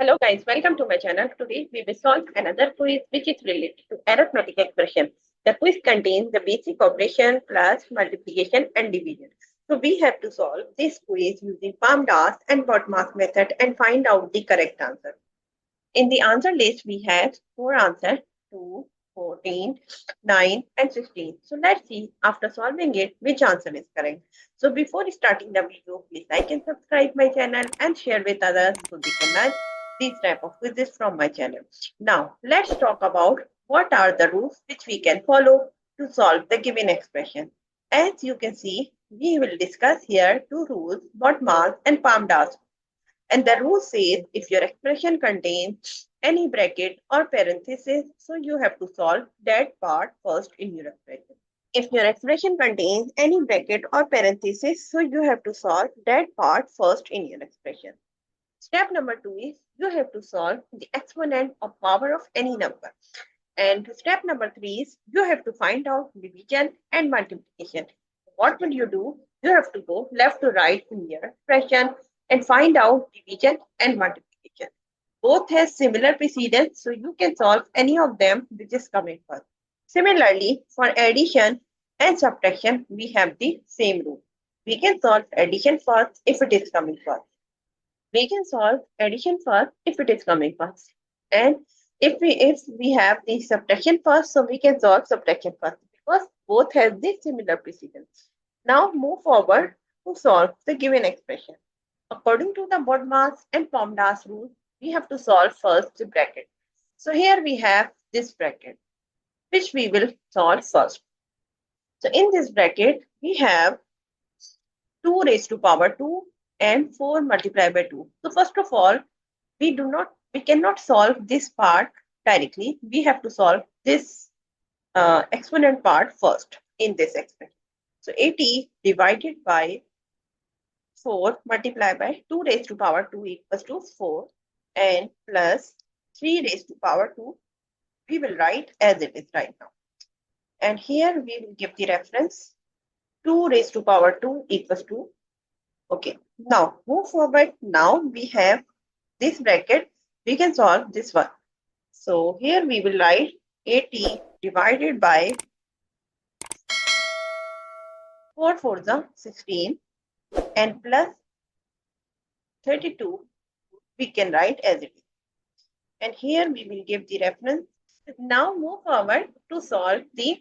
Hello guys, welcome to my channel. Today we will solve another quiz which is related to arithmetic expression. The quiz contains the basic operation plus multiplication and division. So we have to solve this quiz using PAMDAS and BODMAS method and find out the correct answer. In the answer list we have four answers: 2, 14, 9 and 16. So let's see after solving it which answer is correct. So before starting the video, please like and subscribe my channel and share with others so they can learn these type of quizzes from my channel. Now let's talk about what are the rules which we can follow to solve the given expression. As you can see, we will discuss here two rules, BODMAS and PAMDAS. And the rule says if your expression contains any bracket or parenthesis, so you have to solve that part first in your expression. If your expression contains any bracket or parenthesis, so you have to solve that part first in your expression. Step number 2 is you have to solve the exponent or power of any number. And step number 3 is you have to find out division and multiplication. What will you do? You have to go left to right in your expression and find out division and multiplication. Both has similar precedence, so you can solve any of them which is coming first. Similarly, for addition and subtraction, we have the same rule. We can solve addition first if it is coming first. We can solve addition first if it is coming first. And if we have the subtraction first, so we can solve subtraction first because both have the similar precedence. Now move forward to solve the given expression. According to the BODMAS and PAMDAS rule, we have to solve first the bracket. So here we have this bracket, which we will solve first. So in this bracket, we have 2 raised to power 2 and 4 multiplied by 2. So first of all, we cannot solve this part directly. We have to solve this exponent part first in this expression. So 80 divided by 4 multiplied by 2 raised to power 2 equals to 4 and plus 3 raised to power 2. We will write as it is right now. And here we will give the reference 2 raised to power 2 equals to. Okay, now move forward. Now we have this bracket. We can solve this one. So here we will write 80 divided by 4 4 the 16 and plus 32 we can write as it is. And here we will give the reference. Now move forward to solve the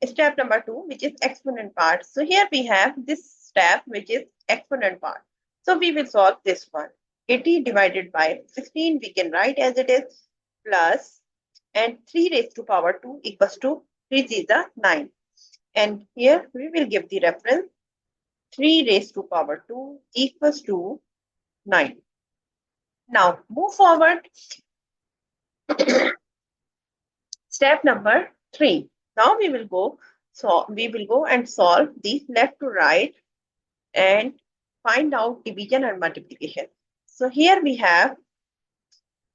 step number 2, which is exponent part. So here we have this step which is exponent part. So we will solve this one. 80 divided by 16 we can write as it is plus and 3 raised to power 2 equals to 3 is the 9. And here we will give the reference 3 raised to power 2 equals to 9. Now move forward. Step number 3. Now we will go and solve the left to right and find out division and multiplication. So here we have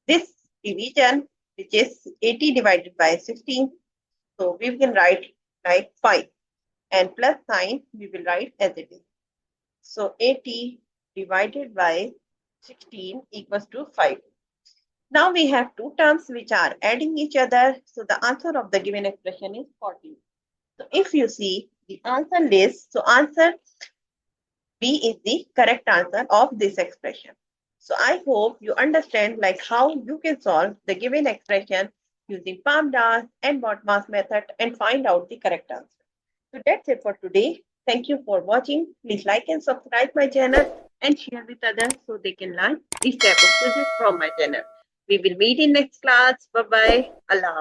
this division which is 80 divided by 16. So we can write like 5 and plus 9 we will write as it is. So 80 divided by 16 equals to 5. Now we have two terms which are adding each other. So the answer of the given expression is 40. So if you see the answer list, so answer B is the correct answer of this expression. So I hope you understand like how you can solve the given expression using PAMDAS and BODMAS method and find out the correct answer. So that's it for today. Thank you for watching. Please like and subscribe my channel and share with others so they can learn this type of quizzes from my channel. We will meet in next class. Bye bye. Allah.